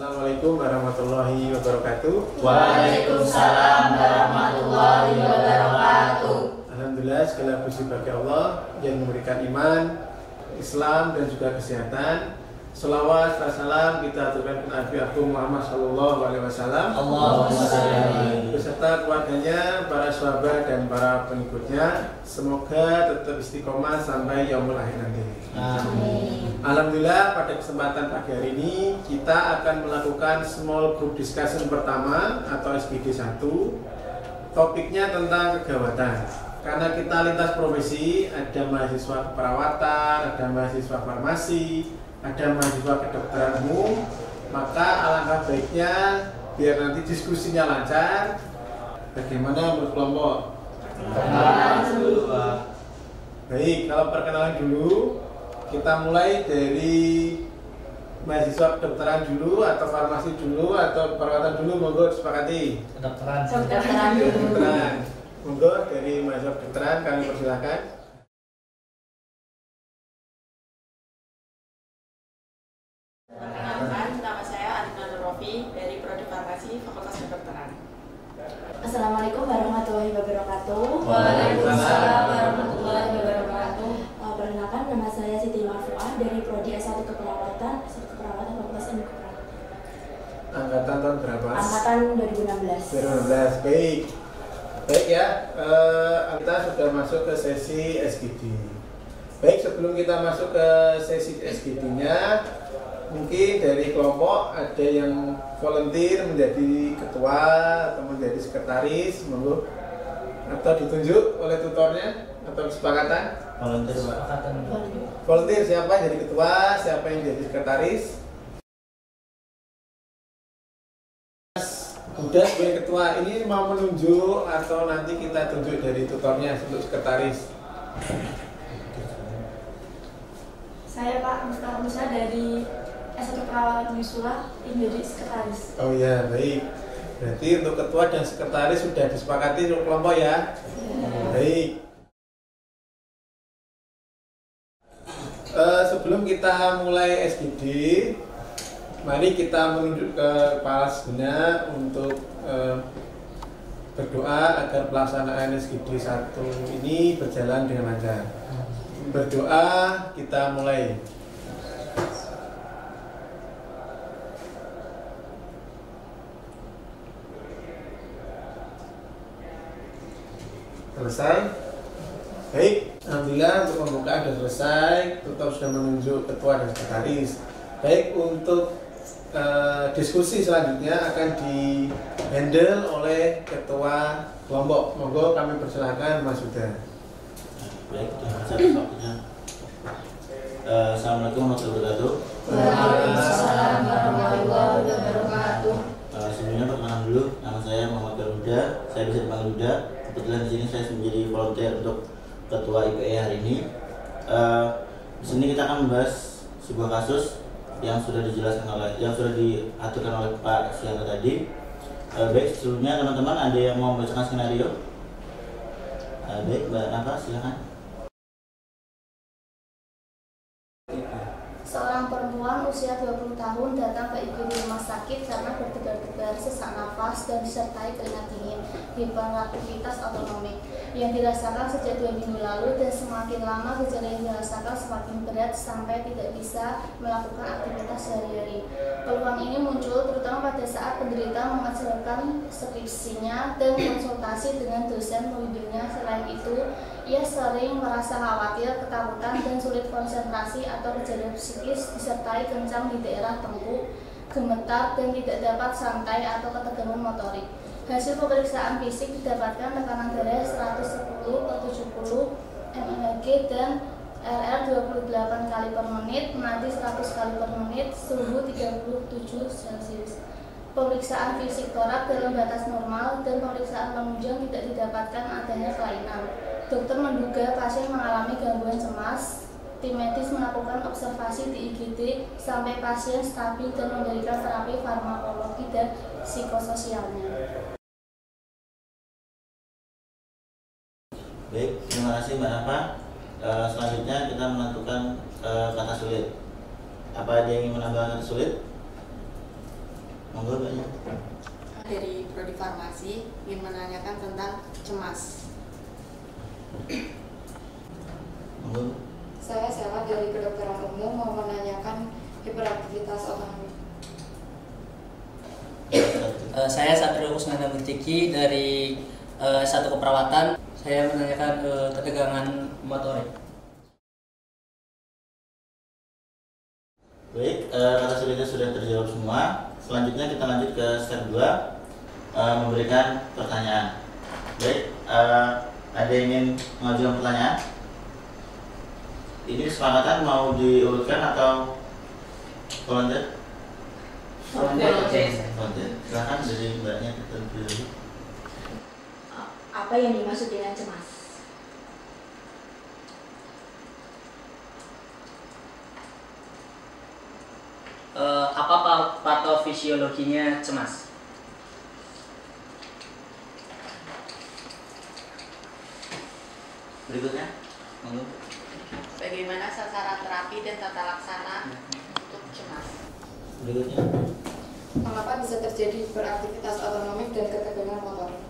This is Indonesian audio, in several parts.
Assalamualaikum warahmatullahi wabarakatuh. Waalaikumsalam warahmatullahi wabarakatuh. Alhamdulillah, segala puji bagi Allah yang memberikan iman, Islam dan juga kesehatan. Selawat dan salam kita aturkan kepada Nabi Agung Muhammad Sallallahu Alaihi Wasallam, Allahumma shalli beserta keluarganya, para sahabat dan para pengikutnya. Semoga tetap istiqomah sampai yaumul akhir nanti. Amin. Alhamdulillah, pada kesempatan pagi hari ini kita akan melakukan small group discussion pertama atau SGD 1. Topiknya tentang kegawatan. Karena kita lintas profesi, ada mahasiswa keperawatan, ada mahasiswa farmasi, ada mahasiswa kedokteran umum, maka alangkah baiknya biar nanti diskusinya lancar. Bagaimana menurut kelompok? Baik, kalau perkenalan dulu, kita mulai dari mahasiswa kedokteran dulu atau farmasi dulu atau perawatan dulu, monggo disepakati. Kedokteran dulu. Kedokteran. Monggo dari mahasiswa kedokteran kami persilahkan. Perkenalkan, nama saya Arina Nurofi dari Prodi Farmasi Fakultas Kedokteran. Assalamualaikum warahmatullahi wabarakatuh. Waalaikumsalam warahmatullahi wabarakatuh. Perkenalkan, nama saya Siti Marfuah dari Prodi S1 Keperawatan Fakultas Ilmu Keperawatan. Angkatan tahun berapa? Angkatan 2016. 2016. Baik ya, kita sudah masuk ke sesi SGD. Baik, sebelum kita masuk ke sesi SGD-nya, mungkin dari kelompok ada yang volunteer menjadi ketua atau menjadi sekretaris, monggo, atau ditunjuk oleh tutornya atau kesepakatan. Volunteer siapa yang jadi ketua, siapa yang jadi sekretaris? Udah sebagai ketua, ini mau menunjuk atau nanti kita tunjuk dari tutornya untuk sekretaris? Saya Pak Mustafa Musa dari S1 Keperawatan Yusula ingin jadi sekretaris. Oh ya, baik. Berarti untuk ketua dan sekretaris sudah disepakati untuk kelompok ya? Baik. Sebelum kita mulai SGD, mari kita menunjuk ke kepala segenap untuk berdoa agar pelaksanaan SGD 1 ini berjalan dengan lancar. Berdoa, kita mulai. Selesai? Baik, alhamdulillah untuk pembukaan sudah selesai. Tutor sudah menunjuk ketua dan sekretaris. Baik, untuk diskusi selanjutnya akan di-handle oleh ketua kelompok. Monggo kami persilahkan Mas Huda. Baik, terima kasih waktunya. Assalamualaikum warahmatullahi wabarakatuh. Waalaikumsalam warahmatullahi wabarakatuh. Sebelumnya perkenalan dulu, nama saya Muhammad Garuda. Saya bisa dipanggil Huda. Kebetulan di sini saya menjadi volunteer untuk ketua IPE hari ini. Di sini kita akan membahas sebuah kasus yang sudah diaturkan oleh Pak Sianto tadi. Baik, sebelumnya teman-teman ada yang mau membacakan skenario? Baik, Mbak Nafa, silakan. Seorang perempuan usia 20 tahun datang ke IGD rumah sakit karena bertegar-tegar, sesak nafas, dan disertai keringat dingin, hiperaktivitas otonomik yang dirasakan sejak 2 minggu lalu, dan semakin lama gejala yang dirasakan semakin berat sampai tidak bisa melakukan aktivitas sehari-hari. Peluang ini muncul terutama pada saat penderita mengerjakan skripsinya dan konsultasi dengan dosen pembimbingnya. Selain itu, ia sering merasa khawatir, ketakutan, dan sulit konsentrasi atau gejala psikis disertai kencang di daerah tengkuk, gemetar, dan tidak dapat santai atau ketegangan motorik. Hasil pemeriksaan fisik didapatkan tekanan darah 110/70 mmHg dan RR 28 kali per menit, nadi 100 kali per menit, suhu 37 Celcius. Pemeriksaan fisik torak dalam batas normal dan pemeriksaan penunjang tidak didapatkan adanya kelainan. Dokter menduga pasien mengalami gangguan cemas. Tim medis melakukan observasi di IGD sampai pasien stabil dan memberikan terapi farmakologi dan psikososialnya. Baik, terima kasih Mbak Nafa. Selanjutnya kita menentukan kata sulit. Apa ada yang ingin menambah kata sulit? Monggo Mbaknya. Dari Prodi Farmasi ingin menanyakan tentang cemas. Monggo. Saya Sela dari kedokteran umum mau menanyakan hiperaktivitas otonomik. Saya Satrio Kusnanda Mutiki dari satu keperawatan. Saya menanyakan ketegangan motorik. Baik, kata sulitnya sudah terjawab semua. Selanjutnya kita lanjut ke step 2, memberikan pertanyaan. Baik, ada yang ingin mengajukan pertanyaan? Ini kesepakatan mau diurutkan atau volunteer? Volunteer. Silahkan dari Mbaknya terlebih dahulu. Apa yang dimaksud dengan cemas? Apa patofisiologinya cemas? Berikutnya, monggo. Bagaimana sasaran terapi dan tata laksana untuk cemas? Berikutnya, Mengapa bisa terjadi hiperaktivitas otonomik dan ketegangan motorik?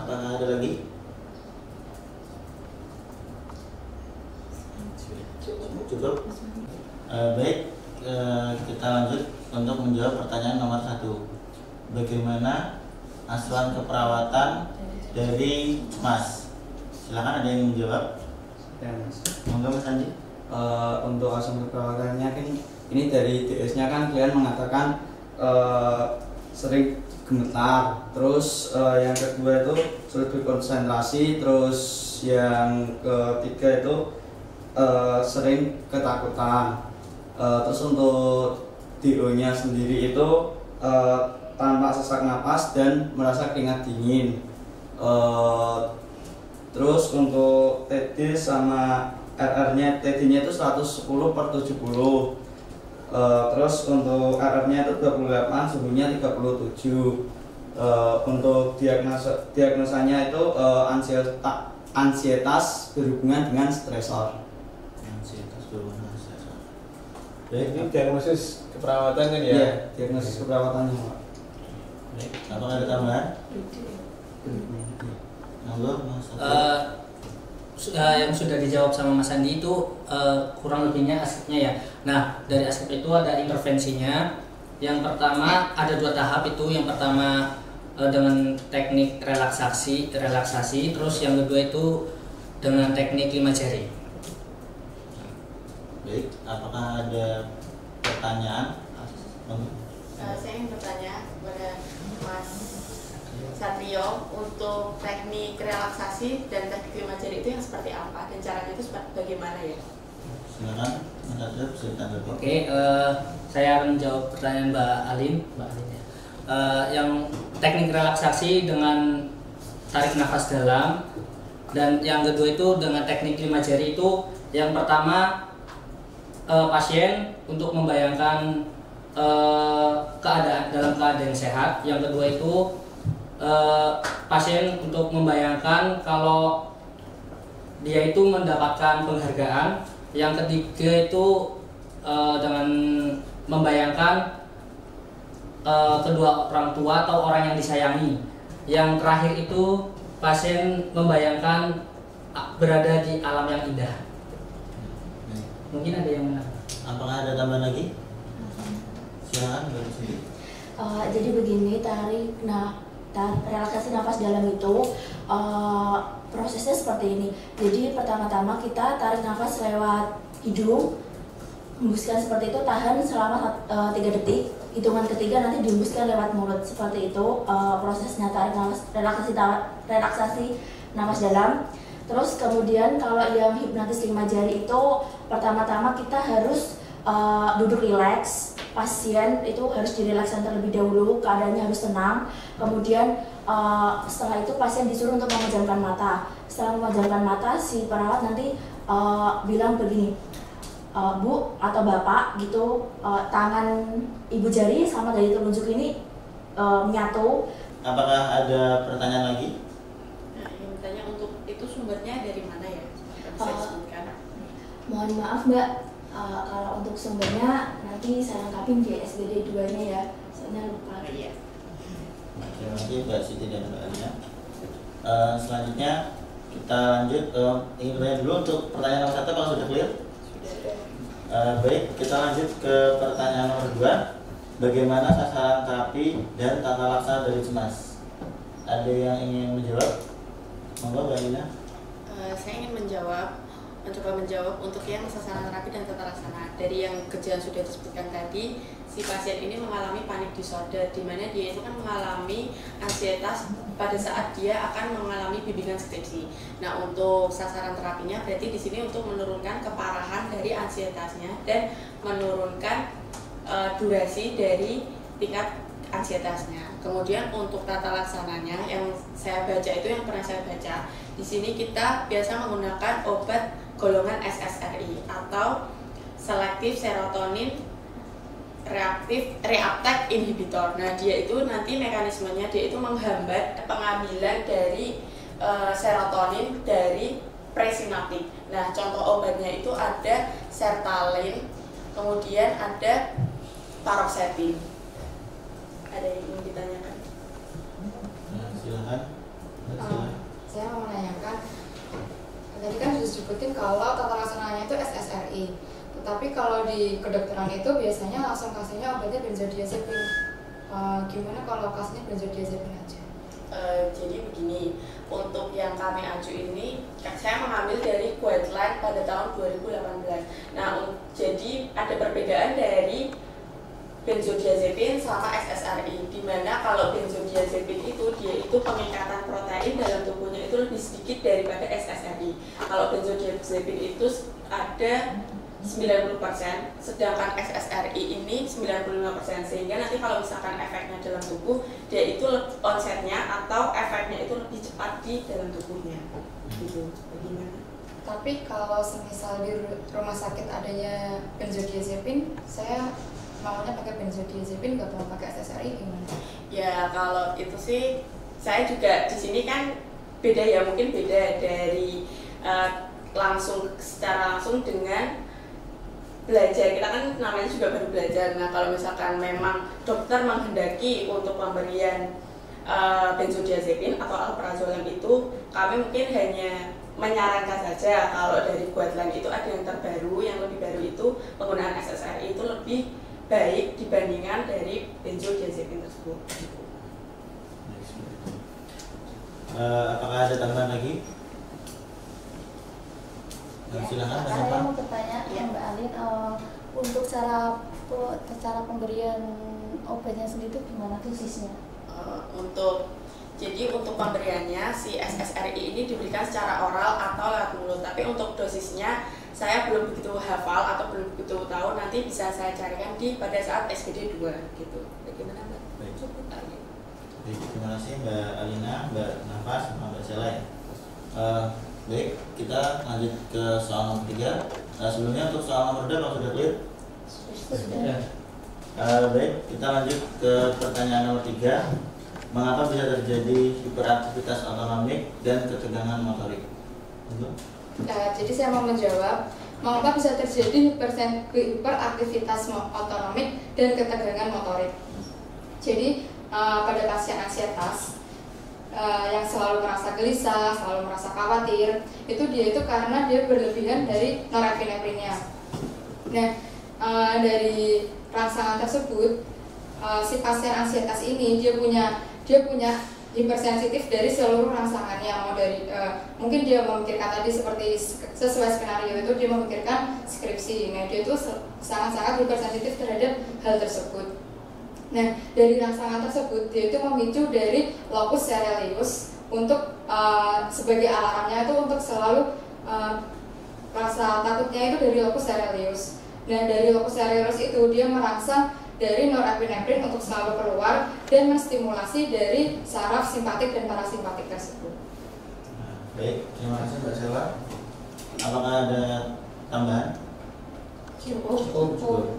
apakah ada lagi? Cukup. Baik, kita lanjut untuk menjawab pertanyaan nomor 1. Bagaimana asuhan keperawatan dari cemas? Silakan ada yang menjawab. Ya, Mas. Monggo Mas Andi. Untuk asuhan keperawatannya kan ini dari DS-nya kan kalian mengatakan sering gemetar, terus yang kedua itu sulit berkonsentrasi, terus yang ketiga itu sering ketakutan. Terus untuk DO-nya sendiri itu tanpa sesak napas dan merasa keringat dingin. Terus untuk TD sama RR-nya, TD-nya itu 110/70. Terus untuk RR-nya itu 28, suhunya 37. Untuk diagnosanya itu ansietas berhubungan dengan stresor. Ansietas berhubungan dengan stresor. Baik, ini diagnosis keperawatan kan ya? Iya, diagnosis keperawatannya, Pak. Baik, apakah ada tambahan? Monggo Mas. Yang sudah dijawab sama Mas Andi itu kurang lebihnya aspeknya ya. Nah, dari aspek itu ada intervensinya. Yang pertama ada 2 tahap itu. Yang pertama dengan teknik relaksasi, terus yang kedua itu dengan teknik 5 jari. Baik, apakah ada pertanyaan? Saya ingin bertanya kepada Mas Satrio, untuk teknik relaksasi dan teknik 5 jari itu yang seperti apa dan caranya itu bagaimana ya? Silakan Mas Satrio bisa ditanggapi. Oke, saya akan menjawab pertanyaan Mbak Alin ya. Yang teknik relaksasi dengan tarik nafas dalam, dan yang kedua itu dengan teknik 5 jari itu. Yang pertama pasien untuk membayangkan dalam keadaan sehat. Yang kedua itu pasien untuk membayangkan kalau dia itu mendapatkan penghargaan. Yang ketiga itu dengan membayangkan kedua orang tua atau orang yang disayangi. Yang terakhir itu pasien membayangkan berada di alam yang indah. Mungkin ada yang menang. Apakah ada tambahan lagi? Silakan dari sini. Jadi begini, relaksasi nafas dalam itu prosesnya seperti ini. Jadi pertama-tama kita tarik nafas lewat hidung, hembuskan seperti itu, tahan selama 3 detik. Hitungan ketiga nanti dihembuskan lewat mulut, seperti itu prosesnya tarik nafas relaksasi nafas dalam. Terus kemudian kalau yang hipnotis 5 jari itu pertama-tama kita harus duduk rileks. Pasien itu harus direlakskan terlebih dahulu, keadaannya harus tenang. Kemudian setelah itu pasien disuruh untuk memejamkan mata. Setelah memejamkan mata, si perawat nanti bilang begini, Bu atau Bapak gitu, tangan ibu jari sama dari telunjuk ini menyatu. Apakah ada pertanyaan lagi? Nah, yang bertanya untuk itu sumbernya dari mana ya? Bisa disebutkan? Mohon maaf Mbak, kalau untuk sumbernya nanti saya lengkapin di SBD 2-nya ya, soalnya lupa. Iya. Terima kasih Mbak Siti dan Mbak Alina. Selanjutnya kita lanjut, ingin bertanya dulu untuk pertanyaan nomor 1 kalau sudah clear? Baik, kita lanjut ke pertanyaan nomor 2. Bagaimana sasaran terapi dan tata laksana dari CEMAS? Ada yang ingin menjawab? Monggo Mbak Alina. Saya ingin mencoba menjawab untuk yang sasaran terapi dan tata laksana. Dari yang gejala sudah disebutkan tadi, si pasien ini mengalami panic disorder, di mana dia itu kan mengalami ansietas pada saat dia akan mengalami bimbingan skripsi. Nah, untuk sasaran terapinya berarti di sini untuk menurunkan keparahan dari ansietasnya dan menurunkan durasi dari tingkat ansietasnya. Kemudian untuk tata laksananya yang saya baca itu, yang pernah saya baca, di sini kita biasa menggunakan obat golongan SSRI atau Selective Serotonin Reuptake Inhibitor. Nah, dia itu nanti mekanismenya dia itu menghambat pengambilan dari serotonin dari presinaptik. Nah, contoh obatnya itu ada sertalin, kemudian ada paroxetin. Ada yang ingin ditanyakan? Silakan. Saya mau menanyakan, tadi kan sudah disebutin kalau tata laksananya itu SSRI, tetapi kalau di kedokteran itu biasanya langsung kasihnya obatnya benzodiazepin. Gimana kalau kasihnya benzodiazepin aja? Jadi begini, untuk yang kami aju ini saya mengambil dari guideline pada tahun 2018. Nah, jadi ada perbedaan dari benzodiazepin sama SSRI, di mana kalau benzodiazepin itu dia itu pengikatan protein dalam tubuhnya itu lebih sedikit daripada SSRI. Kalau benzodiazepin itu ada 90%, sedangkan SSRI ini 95%, sehingga nanti kalau misalkan efeknya dalam tubuh, dia itu onsetnya atau efeknya itu lebih cepat di dalam tubuhnya. Gitu. Bagaimana? Tapi kalau semisal di rumah sakit adanya benzodiazepin, saya maunya pakai benzodiazepin, nggak mau pakai SSRI, gimana? Ya, kalau itu sih saya juga di sini kan beda ya, mungkin beda dari secara langsung dengan belajar. Kita kan namanya juga baru belajar. Nah, kalau misalkan memang dokter menghendaki untuk pemberian benzodiazepin atau alprazolam itu, kami mungkin hanya menyarankan saja kalau dari guideline itu ada yang terbaru, yang lebih baru itu penggunaan SSRI itu lebih baik dibandingkan dari benzodiazepin tersebut. Apakah ada tambahan lagi? Silakan. Saya mau bertanya Mbak Alin, untuk cara pemberian obatnya sendiri itu gimana dosisnya? Jadi untuk pemberiannya si SSRI ini diberikan secara oral atau lewat mulut, tapi untuk dosisnya saya belum begitu hafal atau belum begitu tahu, nanti bisa saya carikan pada saat SBD 2 gitu. Bagaimana Mbak? Baik, terima kasih Mbak Alina, Mbak Nafas, Mbak Sela ya. Baik, kita lanjut ke soal nomor 3. Sebelumnya untuk soal nomor 2 kalau sudah clear? Sudah. Baik, kita lanjut ke pertanyaan nomor 3. Mengapa bisa terjadi hiperaktivitas otonomik dan ketegangan motorik? Jadi saya mau menjawab, mengapa bisa terjadi hiperaktivitas otonomik dan ketegangan motorik. Jadi pada pasien ansietas yang selalu merasa gelisah, selalu merasa khawatir, dia itu karena dia berlebihan dari norepinefrinnya. Nah, dari rangsangan tersebut, si pasien ansietas ini dia punya hipersensitif dari seluruh rangsangannya, mau dari mungkin dia memikirkan tadi seperti sesuai skenario itu dia memikirkan skripsi. Nah, dia itu sangat-sangat hipersensitif terhadap hal tersebut. Nah, dari rangsangan tersebut dia itu memicu dari locus ceruleus untuk sebagai alarmnya itu untuk selalu rasa takutnya itu dari locus ceruleus. Nah, dari locus ceruleus itu dia merangsang dari norepinefrin untuk selalu keluar dan menstimulasi dari saraf simpatik dan parasimpatik tersebut. Baik, terima kasih Mbak Sela. Apakah ada tambahan? Cukup.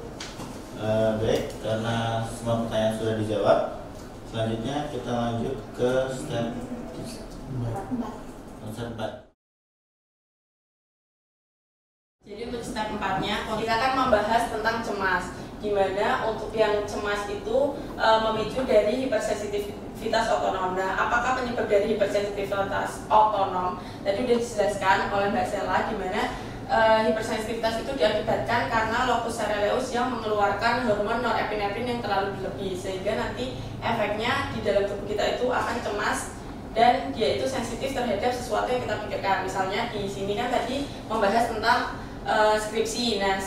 Baik, karena semua pertanyaan sudah dijawab, selanjutnya kita lanjut ke step 4. Jadi untuk slide 4-nya, kita akan membahas tentang cemas, di mana untuk yang cemas itu memicu dari hipersensitivitas otonom. Nah, apakah penyebab dari hipersensitivitas otonom? Tadi sudah dijelaskan oleh Mbak Sela, di mana hipersensitivitas itu diakibatkan karena locus coeruleus yang mengeluarkan hormon norepinefrin yang terlalu berlebih, sehingga nanti efeknya di dalam tubuh kita itu akan cemas dan dia itu sensitif terhadap sesuatu yang kita pikirkan. Misalnya di sini kan tadi membahas tentang skripsi. Nah,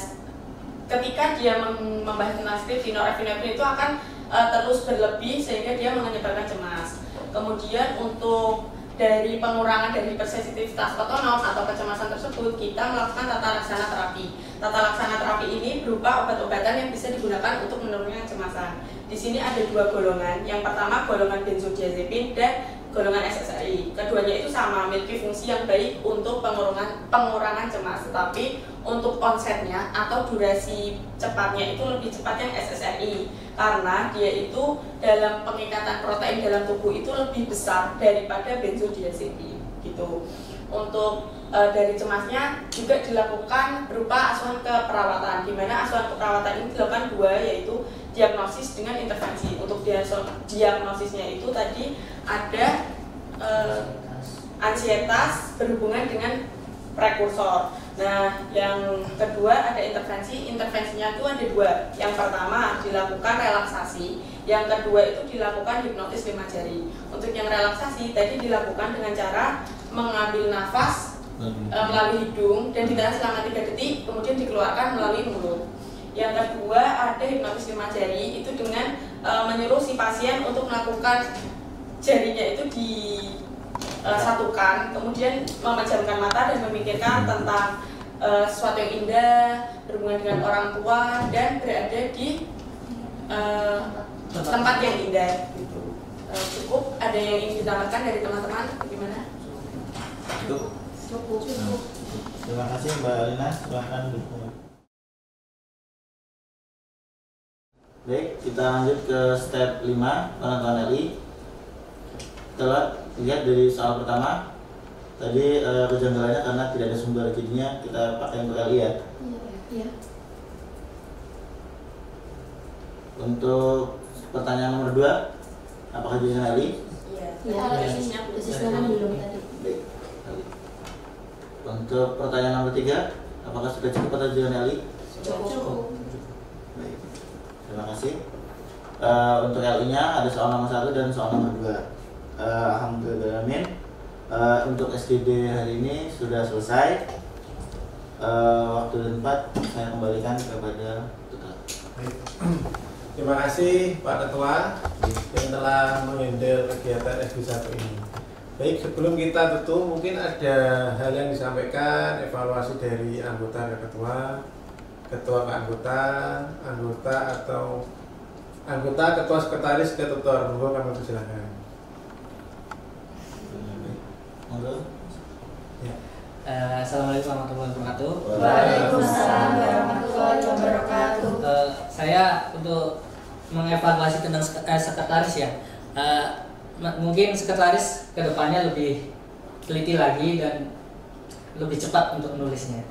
ketika dia membahas tentang skripsi, norepinefrin itu akan terus berlebih sehingga dia menyebabkan cemas. Kemudian untuk dari pengurangan dari hipersensitivitas otonom atau kecemasan tersebut, kita melakukan tata laksana terapi. Tata laksana terapi ini berupa obat-obatan yang bisa digunakan untuk menurunkan kecemasan. Di sini ada dua golongan. Yang pertama golongan benzodiazepin dan golongan SSRI. Keduanya itu sama, memiliki fungsi yang baik untuk pengurangan cemas, tetapi untuk onsetnya atau durasi cepatnya itu lebih cepat yang SSRI, karena dia itu dalam pengikatan protein dalam tubuh itu lebih besar daripada benzodiazepin gitu. Untuk dari cemasnya juga dilakukan berupa asuhan keperawatan, di mana asuhan keperawatan ini dilakukan dua, yaitu diagnosis dengan intervensi. Untuk diagnosisnya itu tadi ada ansietas berhubungan dengan prekursor. Nah, yang kedua ada intervensi. Intervensinya itu ada dua. Yang pertama dilakukan relaksasi, yang kedua itu dilakukan hipnotis 5 jari. Untuk yang relaksasi tadi dilakukan dengan cara mengambil nafas melalui hidung dan ditahan selama 3 detik, kemudian dikeluarkan melalui mulut. Yang kedua ada hipnotis 5 jari, itu dengan menyuruh si pasien untuk melakukan jarinya itu disatukan, kemudian memejamkan mata dan memikirkan tentang sesuatu yang indah, berhubungan dengan orang tua, dan berada di tempat yang indah. Cukup. Ada yang ingin ditambahkan dari teman-teman? Gimana? Cukup. Terima kasih Mbak Alina. Silahkan. Baik, kita lanjut ke step 5, kawan-kawan LI. Kita lihat dari soal pertama. Tadi kejanggalannya karena tidak ada sumber, jadinya kita pakai untuk LI ya. Iya. Untuk pertanyaan nomor 2, apakah jadinya LI? Iya. Iya. Tesisnya belum tadi. Baik. Untuk pertanyaan nomor 3, apakah sudah cukup atau jadinya LI? Cukup. Baik. Terima kasih. Untuk LI-nya ada soal nomor 1 dan soal nomor 2. Alhamdulillah. Untuk SGD hari ini sudah selesai. Waktu dan tempat saya kembalikan kepada Ketua. Terima kasih Pak Ketua yang telah menghandle kegiatan SG1 ini. Baik, sebelum kita tutup, mungkin ada hal yang disampaikan, evaluasi dari anggota ke ketua, ketua ke anggota, anggota atau anggota, ketua, sekretaris ke tutor. Monggo kami persilakan. Assalamualaikum warahmatullahi wabarakatuh. Waalaikumsalam warahmatullahi wabarakatuh. Saya untuk mengevaluasi tentang sekretaris ya. Mungkin sekretaris kedepannya lebih teliti lagi dan lebih cepat untuk menulisnya.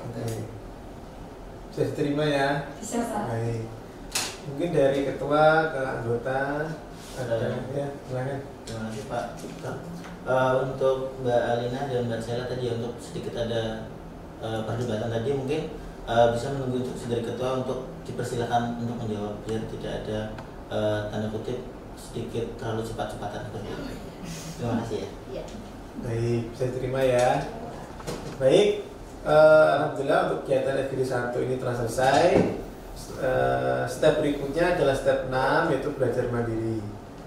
Bisa diterima ya. Bisa, Pak. Baik. Mungkin dari ketua ke anggota ada ya, silakan. Terima kasih Pak. Untuk Mbak Alina dan Mbak Sela tadi untuk sedikit ada perdebatan tadi, mungkin bisa menunggu instruksi dari ketua untuk dipersilakan untuk menjawab biar tidak ada tanda kutip sedikit terlalu cepat-cepatan seperti itu. Terima kasih ya. Iya. Baik, bisa diterima ya. Baik, alhamdulillah untuk kegiatan SGD 1 ini telah selesai. Step berikutnya adalah step 6, yaitu belajar mandiri.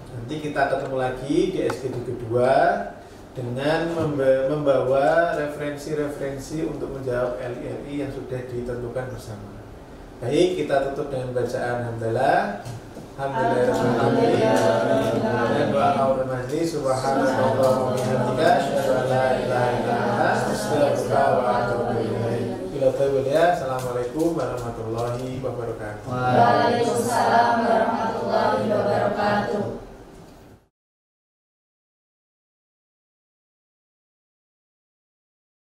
Nanti kita ketemu lagi di SGD kedua dengan membawa referensi-referensi untuk menjawab LI yang sudah ditentukan bersama. Baik, kita tutup dengan bacaan Alhamdulillah. Dan doa kaum majlis subhanallah wa bihamdika asyhadu an la ilaha illa anta astaghfiruka wa atubu ilaik. Assalamualaikum warahmatullahi wabarakatuh. Waalaikumsalam.